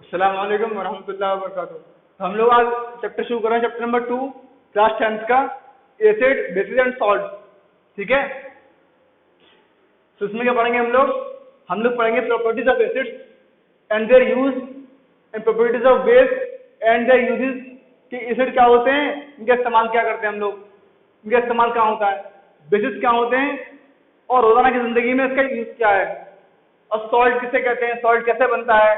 अस्सलाम वालेकुम वरहमतुल्लाहि वबरकातुहू। तो हम लोग आज चैप्टर शुरू कर रहे हैं, चैप्टर नंबर 2 क्लास 10th का, एसिड बेसिस एंड सॉल्ट। ठीक है, तो इसमें क्या पढ़ेंगे हम लोग पढ़ेंगे properties of acids and their use and properties of base and their uses, कि एसिड क्या होते हैं, इनका इस्तेमाल क्या करते हैं हम लोग, इनका इस्तेमाल कहाँ होता है, बेसिस क्या होते हैं और रोजाना की जिंदगी में इसका यूज क्या है, और सॉल्ट किसे कहते हैं, सॉल्ट कैसे बनता है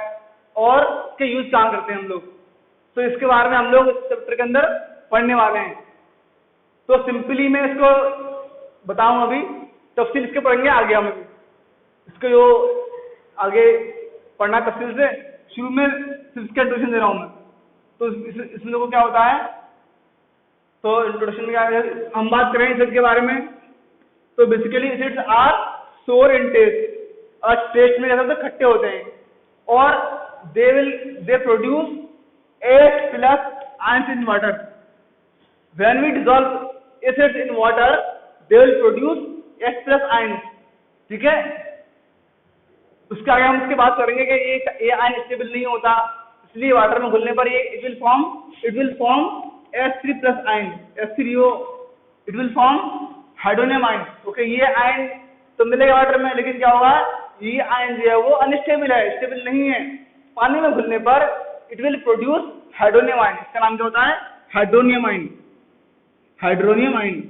और इसके यूज कहाँ करते हैं हम लोग। तो इसके बारे में हम लोग इस चैप्टर के अंदर पढ़ने वाले हैं। तो सिंपली मैं इसको बताऊं, अभी तफसील इसके पढ़ेंगे आगे। हम इसको जो आगे पढ़ना तफसील से, शुरू में सिर्फ इसका इंट्रोडक्शन दे रहा हूं मैं। तो इसमें को क्या होता है, तो इंट्रोडक्शन में क्या है, हम बात करें एसिड के बारे में। तो बेसिकली एसिड्स आर सोर इन टेस्ट, और टेस्ट में जैसे होते खट्टे होते हैं, और they produce 8+ ions in water. When we dissolve acids in water, they will produce 8+ ions. ठीक है, उसके आगे हम इसके बात करेंगे कि ये आयन स्टेबल नहीं होता, इसलिए वाटर में घुलने पर ये it will form H3+ ion, H3O, it will form hydronium ion. Okay, ये आयन तो मिलेगा वाटर में, लेकिन क्या होगा, ये आयन जो है वो अनस्टेबल है, स्टेबल नहीं है। पानी में घुलने पर it will produce hydronium ion. इसका नाम क्या होता है, hydronium ion, hydronium ion.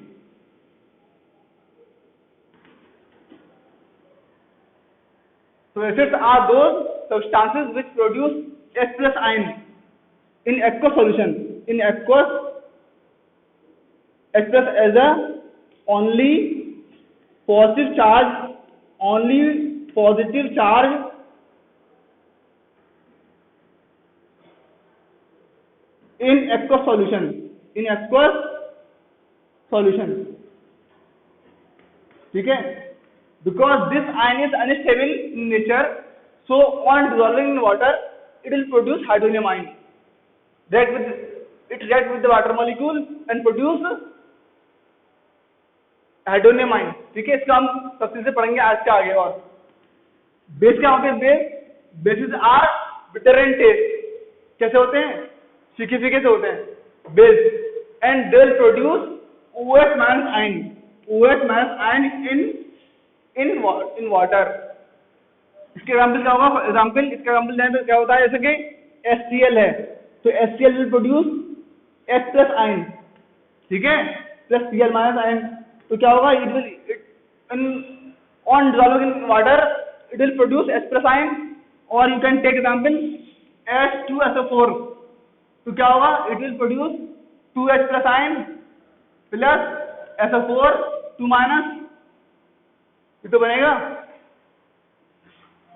So acids are those substances which produce H+ ion in aqueous solution. In aqueous, H+ as a only positive charge in aqueous solution. ठीक है, because this ion is unstable in nature, so on dissolving in water it will produce hydronium ion. It reacts with the water molecule and produce hydronium ion. ठीक है, इसका हम तफसील से पढ़ेंगे आज के आगे। और बेस क्या होते हैं, bases are bitter and taste. कैसे होते हैं, फीके फीके से होते हैं base, and they will produce OH- ion in water. इसके एग्जाम्पल क्या होगा, इसका एग्जाम्पल दें तो क्या होता है, जैसे कि HCl है, तो HCl will produce H+ ion, ठीक है, प्लस Cl- आयन। तो क्या होगा, it will on dissolving in water it will produce H+ ion. और you can take example H2SO4, तो क्या होगा, इट विल प्रोड्यूस 2H+ आयन प्लस SO4 2-, ये तो बनेगा।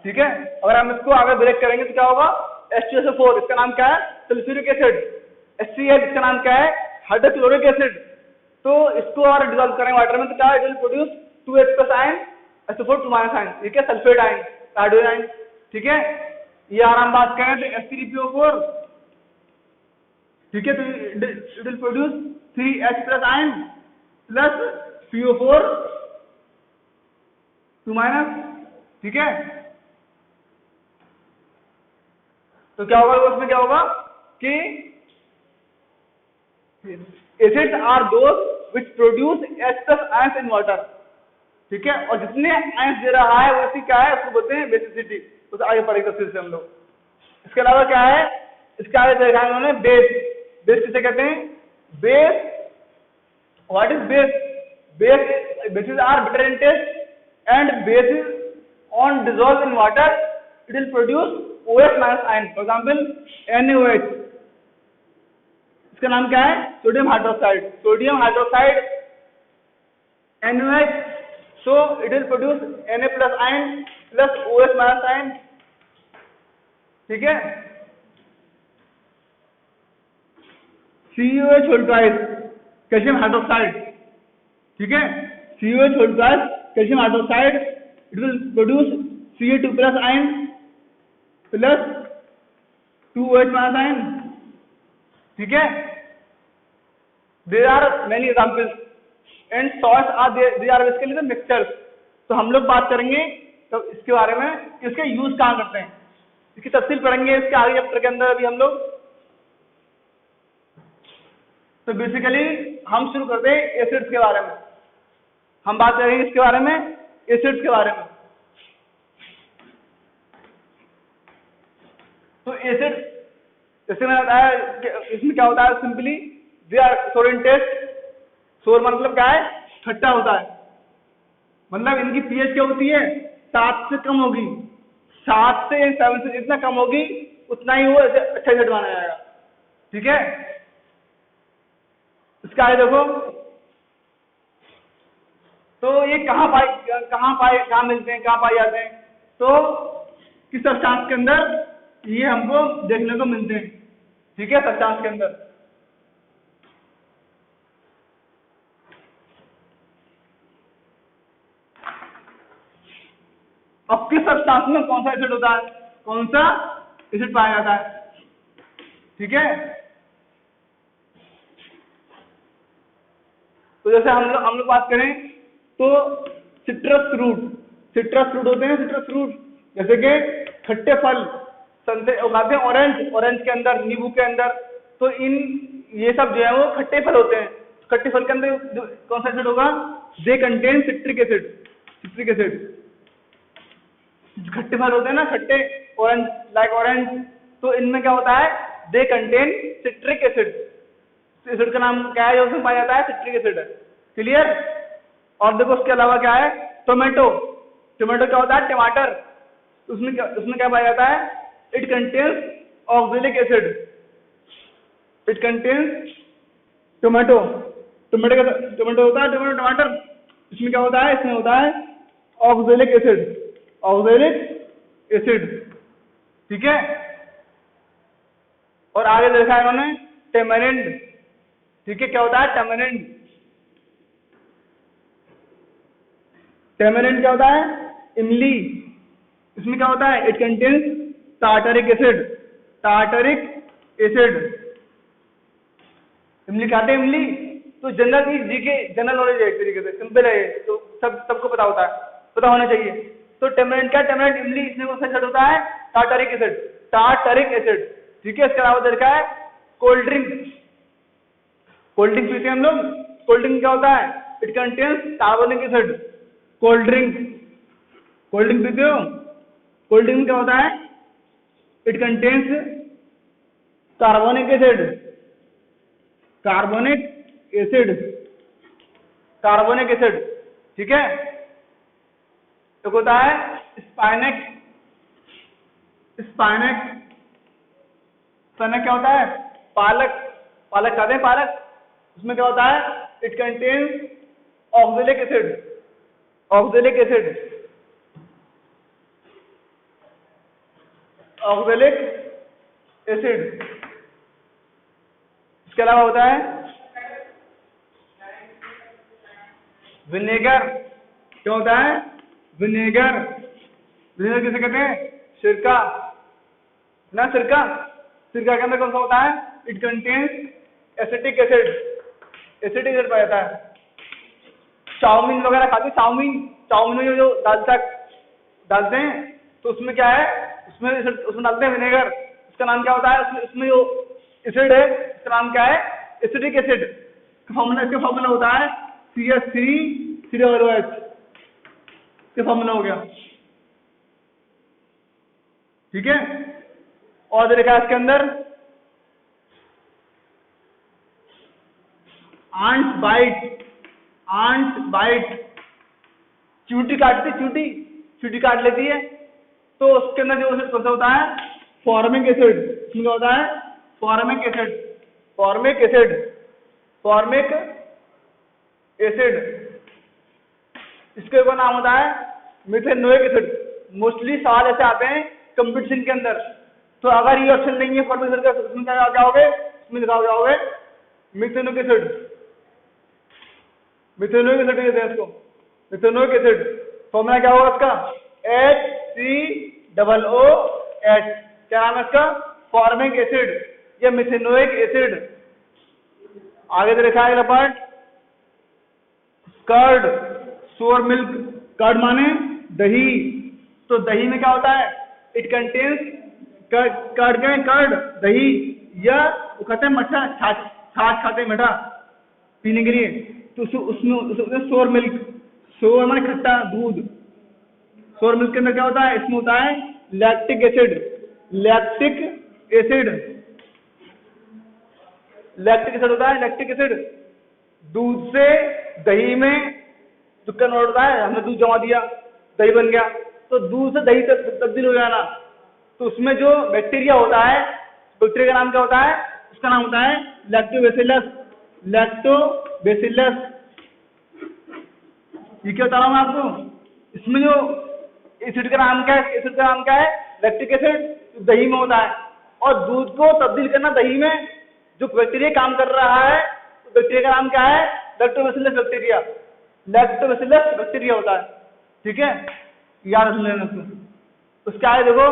ठीक है, अगर हम इसको आगे ब्रेक करेंगे तो क्या होगा, H2SO4 इसका नाम क्या है, सल्फ्यूरिक एसिड। HCl इसका नाम क्या है, हाइड्रोक्लोरिक एसिड। तो इसको और डिसॉल्व करेंगे वाटर में तो क्या, इट विल प्रोड्यूस 2H+ आयन, SO4 2- आयन, ठीक है, सल्फेट आयन, हाइड्रोजन आयन। ठीक है, ये आराम बात करें तो H3PO4, ठीक है, तो it will produce 3H+ ion plus PO4 2-। ठीक है, तो क्या होगा, उसमें क्या होगा कि acids are those which produce H+ ions in water. ठीक है, और जितने आयंस दे रहा है वो क्या है, उसको बोलते हैं बेसिसिटी। तो आगे पढ़ेंगे तफसील से हम लोग। इसके अलावा क्या है, इसके आगे देखा है उन्होंने बेस किसे कहते हैं, base, what is bases are bitter in taste and bases on dissolve in water it will produce OH- ion, for example NaOH। इसका नाम क्या है, sodium hydroxide NaOH। so it will produce Na+ ion plus OH- ion। ठीक है, CuH whole twice calcium hydroxide. ठीक है, CuH whole twice calcium hydroxide, it will produce Ca2+ ion plus 2OH- ion. ठीक है, there are many examples and salts are they are basically the mixtures. तो हम लोग बात करेंगे तो इसके बारे में कि इसके यूज कहाँ करते हैं। इसकी तफसील पढ़ेंगे इसके आगे चैप्टर के अंदर अभी हम लोग। तो बेसिकली हम शुरू करते हैं एसिड्स के बारे में। हम बात करेंगे इसके बारे में, एसिड्स के बारे में। तो एसिड जैसे मैंने बताया इसमें क्या होता है, सिंपली दे आर सोर इन टेस्ट। सोर मतलब क्या है, खट्टा होता है। मतलब इनकी पीएच क्या होती है, 7 से कम होगी। 7 से 7 से जितना कम होगी उतना ही वो अच्छा एसिड माना जाएगा। ठीक है, इसका आगे देखो। तो ये कहाँ मिलते हैं, कहाँ पाए जाते हैं? तो किस सब्सटेंस के अंदर ये हमको देखने को मिलते हैं। ठीक है, सब्सटेंस के अंदर। अब किस सब्सटेंस में कौन सा एसिड होता है, कौन सा एसिड पाया जाता है? ठीक है, तो जैसे हम लोग बात करें तो सिट्रस फ्रूट होते हैं। सिट्रस फ्रूट जैसे कि खट्टे फल उगाते हैं ऑरेंज के अंदर, नींबू के अंदर। तो ये सब जो है वो खट्टे फल होते हैं। खट्टे फल के अंदर कौन सा एसिड होगा? They contain citric acid. खट्टे फल होते हैं ना, खट्टे ऑरेंज, तो इनमें क्या होता है, they contain citric acid. Acid का नाम क्या है जो उसमें पाया जाता है? सिट्रिक एसिड है। क्लियर? और देखो उसके अलावा क्या है, टोमेटो क्या होता है? टमाटर। उसमें क्या पाया जाता है? It contains oxalic acid. It contains tomato होता है, टमाटर। इसमें क्या होता है? इसमें होता है ऑक्जेलिक एसिड। ठीक है, और आगे देखा है इन्होंने टेमेरिंड। ठीक है, क्या होता है? टेमेरिंड क्या होता है? इमली। इसमें क्या होता है? It contains tartaric acid. इमली खाते हैं, इमली। तो जनरल नॉलेज है, एक तरीके से सिंपल है, तो सबको पता होना चाहिए। तो टेमेरिंड क्या? टेमेरिंड, इमली। इसमें कौन सा एसिड होता है? Tartaric acid. ठीक है, इसके अलावा देखा है कोल्ड ड्रिंक पीते हैं हम लोग। कोल्ड ड्रिंक क्या होता है? It contains carbonic acid. Cold drink पीते हो? कोल्ड ड्रिंक क्या होता है? It contains carbonic acid. ठीक है, तो होता है स्पाइनेक क्या होता है? पालक खाते हैं, पालक। उसमें क्या होता है? It contains oxalic acid. इसके अलावा होता है विनेगर। क्या होता है? विनेगर किसे कहते हैं? सिरका के अंदर कौन सा होता है? इट कंटेन्स एसिटिक एसिड पाया जाता है। चाउमीन वगैरह खाते हैं, चाउमीन में जो डालते हैं, तो उसमें क्या है? उसमें डालते हैं विनेगर। उसका नाम क्या होता है? उसमें जो एसिड है उसका नाम क्या है? Acetic acid. इसका फॉर्मूला होता है CH3COOH। ये फॉर्मूला हो गया। ठीक है, और देखा इसके अंदर आंट बाइट। चींटी काट लेती है, तो उसके अंदर जो कौन सा होता है? Formic acid. क्या होता है? Formic acid. इसके ऊपर नाम होता है मिथेनोइक एसिड। मोस्टली सवाल ऐसे आते हैं कंपटीशन के अंदर, तो अगर ये ऑप्शन नहीं है फॉर्मिक एसिड का, उसमें क्या जाओगे? इसमें लिखा जाओगे मिथेनोइक एसिड कहते हैं इसको। मिथेनोइक एसिड फॉर्मूला क्या होगा इसका? HCOOH। क्या नाम है इसका? फॉर्मिक एसिड या मिथेनोइक एसिड। आगे देखा है पार्ट कर्ड, सोर मिल्क। कर्ड माने दही। तो दही में क्या होता है? इट कंटेन्स कर्ड क्या है? कर्ड दही, या वो खाते हैं मट्ठा, छाछ छाछ खाते हैं मीठा पीने के लिए, तो उसमें सोर मिल्क, सोर माने खट्टा दूध। सोर मिल्क के अंदर क्या होता है? इसमें होता है lactic acid, lactic acid, lactic acid होता है, लैक्टिक एसिड। दूध से दही में जो कन्वर्ट होता है, हमने दूध जमा दिया, दही बन गया, तो दूध से दही तब्दील हो जाना, तो उसमें जो बैक्टीरिया होता है, बैक्टीरिया का नाम क्या होता है? उसका नाम होता है लैक्टोबैसिलस, लैक्टोबैसिलस। ये क्या बता रहा हूं मैं आपको? इसमें जो एसिड का नाम क्या है? एसिड का नाम क्या है? लैक्टिक एसिड, दही में होता है। और दूध को तब्दील करना दही में जो बैक्टीरिया काम कर रहा है, तो बैक्टीरिया का नाम क्या है? लैक्टोबैसिलस बैक्टीरिया, लैक्टोबैसिलस बैक्टीरिया होता है। ठीक है, याद रख लेना उसको। उसका है देखो,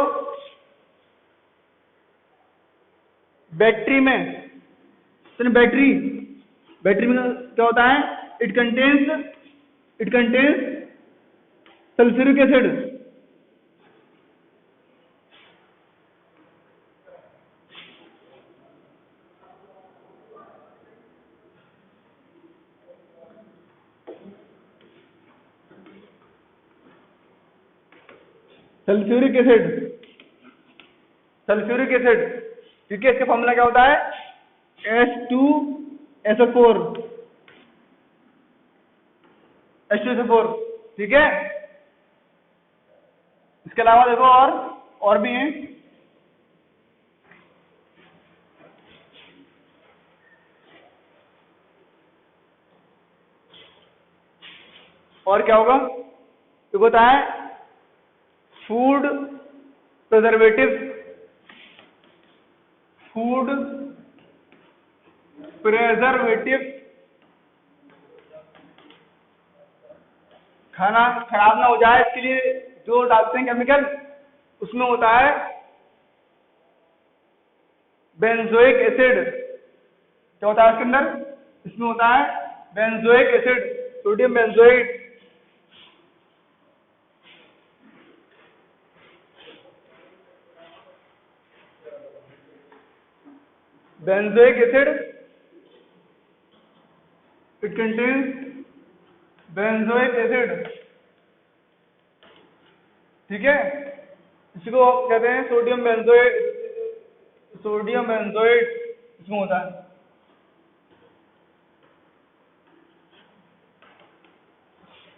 बैटरी में, बैटरी, बैटरी में क्या होता है? It contains sulphuric acid, sulphuric acid, sulphuric acid. ठीक है, इसका फॉर्मूला क्या होता है? H2SO4, H2SO4। ठीक है, इसके अलावा देखो और भी हैं। और क्या होगा? तो होता है फूड प्रिजर्वेटिव, फूड प्रिजर्वेटिव, खाना खराब ना हो जाए इसके लिए जो डालते हैं केमिकल, उसमें होता है बेंजोइक एसिड। क्या होता है इसके अंदर? इसमें होता है benzoic acid, sodium benzoate. Benzoic acid, it contains benzoic acid. ठीक है, इसको कहते हैं सोडियम बेंजोएट, सोडियम बेंजोएट इसमें होता है।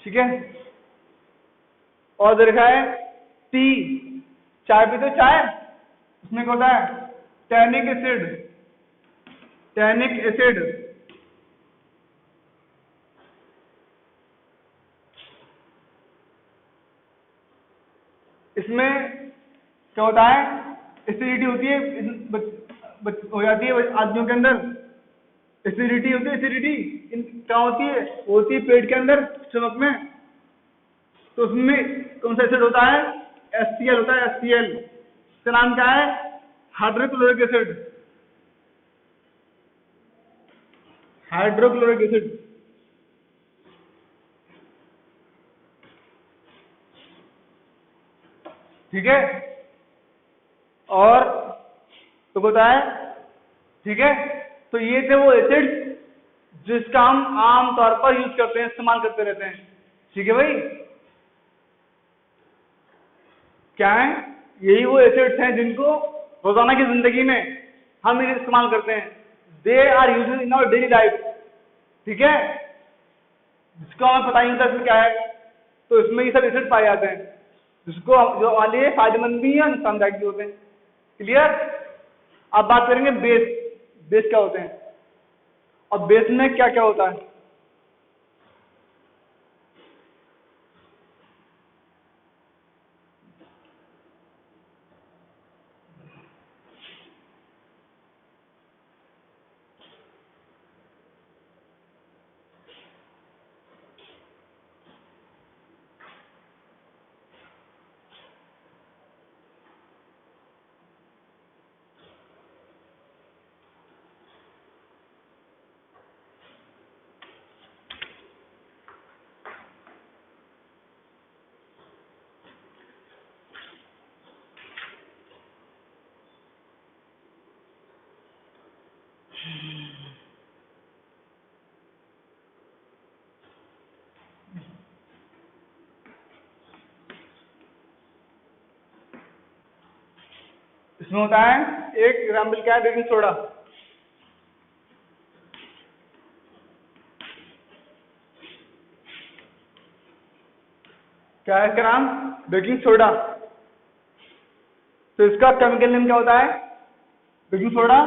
ठीक है, और देखा है टी, चाय पीते हो चाय, उसमें क्या होता है? Tannic acid, tannic acid. इसमें क्या होता है? एसिडिटी होती है, हो जाती है आदमियों के अंदर, एसिडिटी होती है, एसिडिटी क्या होती है? होती है पेट के अंदर, स्टमक में। तो उसमें कौन सा एसिड होता है? HCl होता है, HCl। इसका नाम क्या है? Hydrochloric acid, hydrochloric acid. ठीक है, और तो होता है। ठीक है, तो ये थे वो एसिड जिसका हम आम तौर पर यूज करते हैं, इस्तेमाल करते रहते हैं। ठीक है भाई, क्या है? यही वो एसिड्स हैं जिनको रोजाना की जिंदगी में हम इन्हें इस्तेमाल करते हैं। They are use in our daily life. ठीक है, जिसको हमें पता ही नहीं था इसमें क्या है, तो इसमें ये सब एसिड पाए जाते हैं, जिसको जो हमारे लिए फायदेमंद भी है, नुकसानदायक भी होते हैं। क्लियर? अब बात करेंगे बेस, बेस क्या होते हैं और बेस में क्या क्या होता है। इसमें होता है एक एग्जाम्पल क्या है, बेकिंग सोडा। क्या है इसका नाम? Baking soda. तो इसका केमिकल नेम क्या होता है? Baking soda.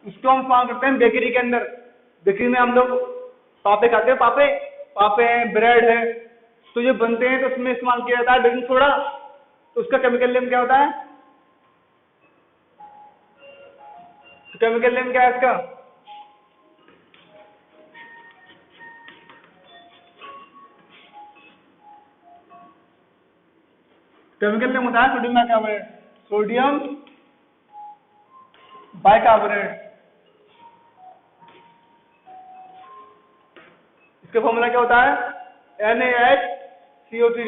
इसको हम इस्तेमाल करते हैं बेकरी के अंदर। बेकरी में हम लोग पापे खाते हैं, पापे पापे हैं, ब्रेड है, तो ये बनते हैं, तो उसमें इस्तेमाल किया जाता है बेकिंग सोडा। तो उसका केमिकल नेम क्या होता है? केमिकल नेम क्या है इसका? केमिकल नेम होता है सोडियम बाइकार्बोनेट। Sodium bicarbonate. इसका फॉर्मूला क्या होता है? NaHCO3।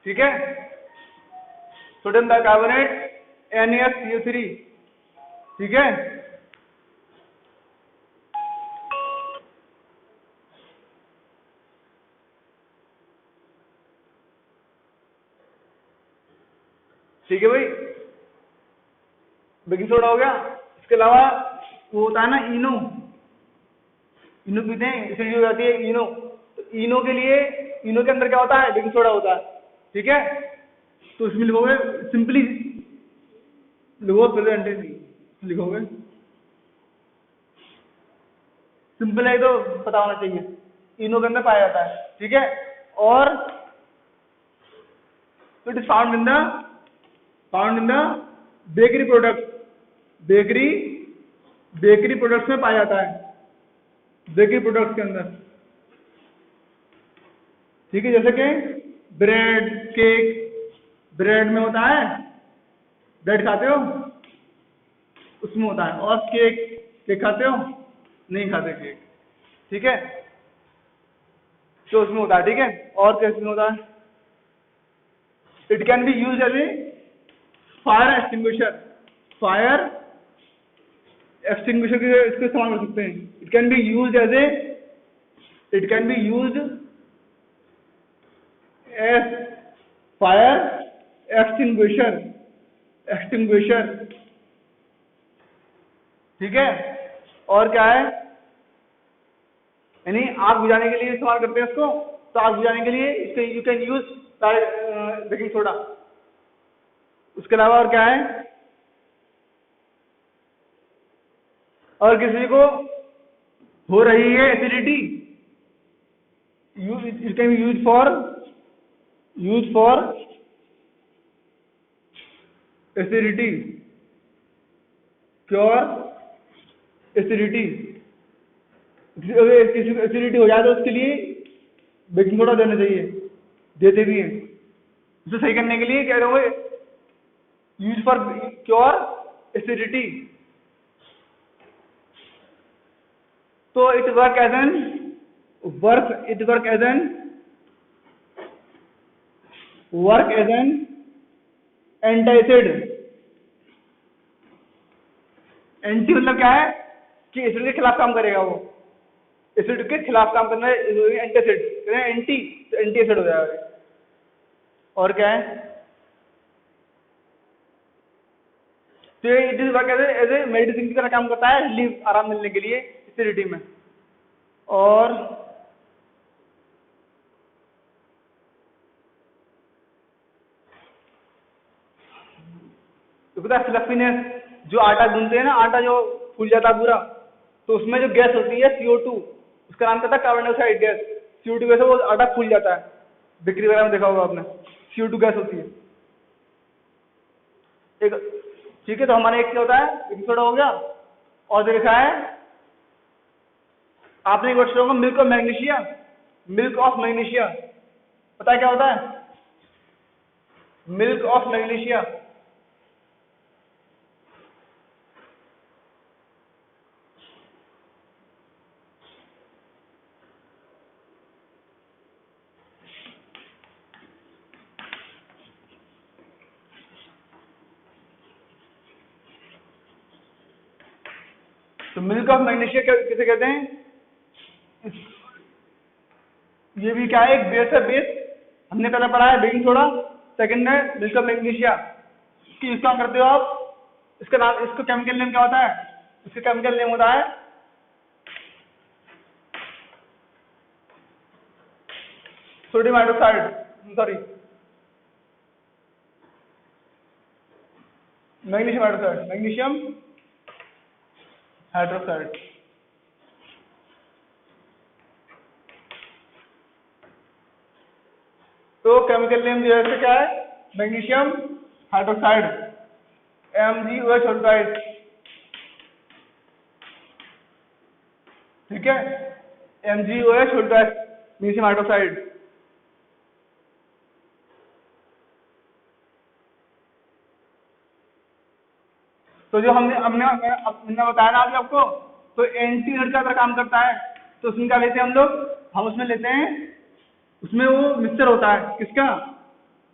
ठीक है, सोडियम बाइकार्बोनेट NaHCO3। ठीक है, ठीक है भाई, बेकिंग सोडा हो गया। इसके अलावा वो होता है ना इनो, इनो पीते हैं, एसिडिटी हो जाती है इनो। तो इनो के लिए, इनो के अंदर क्या होता है? बेकिंग सोडा होता है। ठीक है, तो इसमें लिखोगे सिंपली, लिखो प्रेजेंट लिखोगे, सिंपल है तो पता होना चाहिए, इनो के अंदर पाया जाता है। ठीक है, और it is found in the bakery product. Bakery bakery products में पाया जाता है, बेकरी प्रोडक्ट्स के अंदर। ठीक है, जैसे कि ब्रेड, केक। ब्रेड में होता है, ब्रेड खाते हो, उसमें होता है। और केक, केक खाते हो? नहीं खाते केक। ठीक है, तो उसमें होता है। ठीक है, और कैसे होता है? It can be use as a fire extinguisher. Fire extinguisher के इसको इस्तेमाल कर सकते हैं। It can be use as a, it can be use as fire extinguisher. Extinguisher. ठीक है, और क्या है? यानी आग बुझाने के लिए इस्तेमाल करते हैं इसको। तो आग बुझाने के लिए इसको you can use baking soda. उसके अलावा और क्या है? और किसी को हो रही है acidity, use, it can be use for acidity, cure acidity. किसी को एसिडिटी हो जाए तो उसके लिए बेकिंग सोडा देना चाहिए, देते भी हैं। उसे सही करने के लिए कह रहे हो, यूज फॉर क्योर एसिडिटी। तो it work as an antacid. Anti मतलब क्या है? कि एसिड के खिलाफ काम करेगा वो, एसिड के खिलाफ काम करना है एंटासिड। एंटी, तो एंटी एसिड हो जाएगा। और क्या है? तो it is work as a medicine की तरह काम करता है, रिलीफ, आराम मिलने के लिए एसिडिटी में। और तो पता है फ्लफीनेस, जो आटा गूंथते हैं ना, आटा जो फूल जाता है पूरा, तो उसमें जो गैस होती है CO2, उसका नाम क्या था? Carbon dioxide gas. CO2 gas से वो आटा फूल जाता है। बिक्री वगैरह में देखा होगा आपने, CO2 गैस होती है एक। ठीक है, तो हमारे एक क्या होता है? बेकिंग सोडा हो गया। और जो लिखा है आपने, एक वर्ड होगा milk of magnesia. Milk of magnesia, पता है क्या होता है? Milk of magnesia. तो मिल्क ऑफ मैग्नीशिया किसे कहते हैं? ये भी क्या है, एक बेस है, बेस हमने पहले पढ़ा है बेकिंग सोडा, सेकंड है मिल्क ऑफ मैग्नीशिया। इसकी यूज कहाँ करते हो आप? इसका नाम, इसका केमिकल नेम क्या होता है? इसका केमिकल नेम होता है sodium hydroxide, sorry magnesium hydroxide, magnesium hydroxide. तो केमिकल नेम जो है क्या है? मैग्नीशियम हाइड्रोक्साइड, MgOH हाइड्रोक्साइड, ठीक है, MgOH हाइड्रोक्साइड, मैग्नीशियम हाइड्रोक्साइड। तो जो हमने बताया ना अभी आपको, तो एंटी एनर्जी का काम करता है। तो उसमें क्या लेते हैं हम लोग? हम उसमें लेते हैं, उसमें वो मिक्सचर होता है किसका?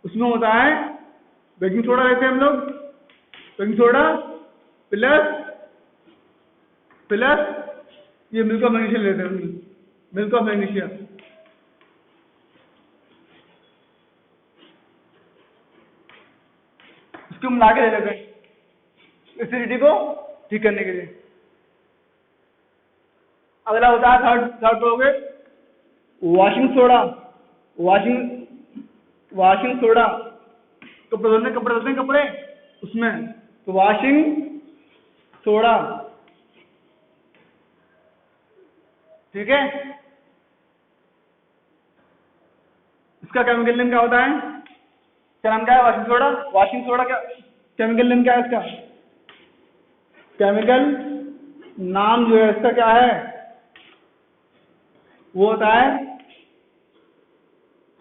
उसमें होता है बेकिंग सोडा लेते हैं हम लोग, बेकिंग सोडा प्लस ये मिल्क ऑफ मैग्नीशिया लेते हैं, मिल्क ऑफ मैग्नीशिया। इसको मिला के ले लेते हैं एसिडिटी को ठीक करने के लिए। अगला होता है थर्ड हो गए वॉशिंग सोडा। वॉशिंग सोडा, कपड़े धोते हैं कपड़े उसमें, तो वॉशिंग सोडा, ठीक है। इसका केमिकल नेम क्या होता है? क्या नाम क्या है? वॉशिंग सोडा क्या केमिकल नेम क्या है इसका? केमिकल नाम जो है इसका क्या है? वो होता है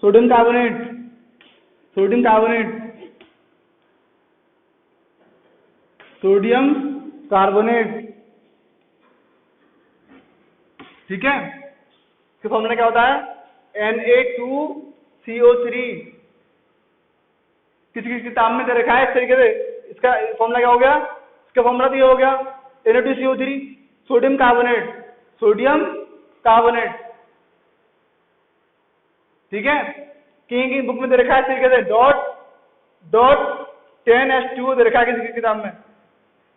सोडियम कार्बोनेट, सोडियम कार्बोनेट, ठीक है। इसका फॉर्मूला क्या होता है? Na2CO3। किसी किताब में दे रखा है इस तरीके से, इसका फॉर्मूला क्या हो गया? इसका फॉर्मूला तो ये हो गया Na2CO3, सोडियम कार्बोनेट, ठीक है। कहीं बुक में दे रखा है इस तरीके से डॉट 10H2O दे रखा है किसी किताब में,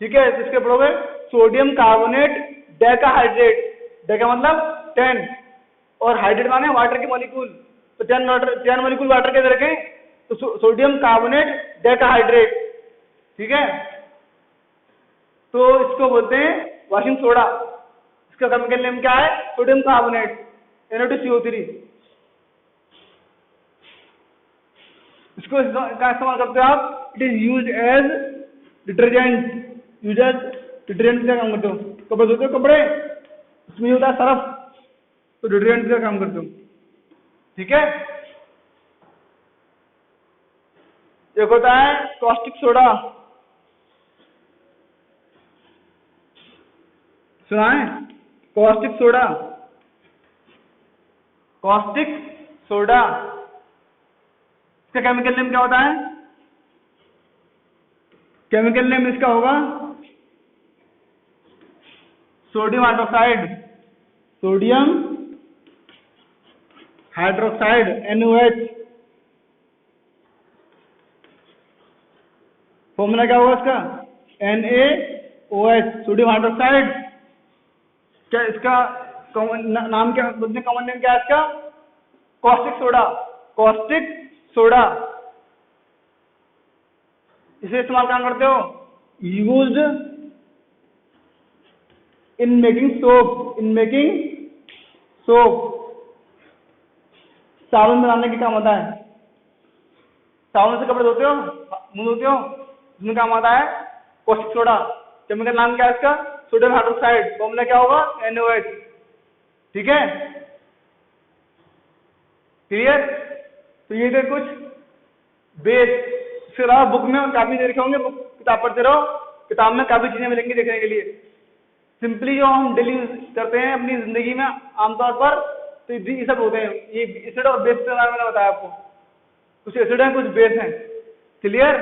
ठीक है। इसके पढ़ोगे सोडियम कार्बोनेट डेकाहाइड्रेट, डेका मतलब 10 और हाइड्रेट माने वाटर के मॉलिक्यूल, तो 10 मॉलिक्यूल वाटर के दे रखे, तो सोडियम कार्बोनेट डेकाहाइड्रेट, ठीक है। तो इसको बोलते हैं वॉशिंग सोडा। इसका केमिकल नेम क्या है? Sodium carbonate, Na2CO3। इसको का इस्तेमाल करते हो आप? It is use as detergent, detergent का काम करते हो। कपड़े धोते हो कपड़े, उसमें होता है सर्फ, तो डिटर्जेंट का काम करते हो, ठीक है। एक होता है कॉस्टिक सोडा, सुना है? कॉस्टिक सोडा, इसका केमिकल नेम क्या होता है? केमिकल नेम इसका होगा सोडियम हाइड्रोक्साइड NOH। फॉर्मूला क्या होगा इसका? NaOH, sodium hydroxide. क्या इसका नाम क्या, कॉमन नेम क्या है इसका? Caustic soda. इसे इस्तेमाल कहाँ करते हो? यूज्ड इन मेकिंग सोप, साबुन बनाने के काम आता है। साबुन से कपड़े धोते हो, मुंह धोते हो, उसमें काम आता है कॉस्टिक सोडा। केमिकल नाम क्या है इसका? सोडियम हाइड्रोक्साइड, फॉर्मूला क्या होगा? NOH, ठीक है, क्लियर। तो ये थे कुछ बेस। इसके अलावा बुक में काफी दे रखे होंगे, बुक किताब पढ़ते रहो, किताब में काफी चीजें मिलेंगी देखने के लिए। सिंपली जो हम डेली यूज करते हैं अपनी जिंदगी में आमतौर पर, तो ये सब होते हैं। ये एसिड और बेस के बारे में मैंने बताया आपको, कुछ एसिड हैं कुछ बेस हैं, क्लियर।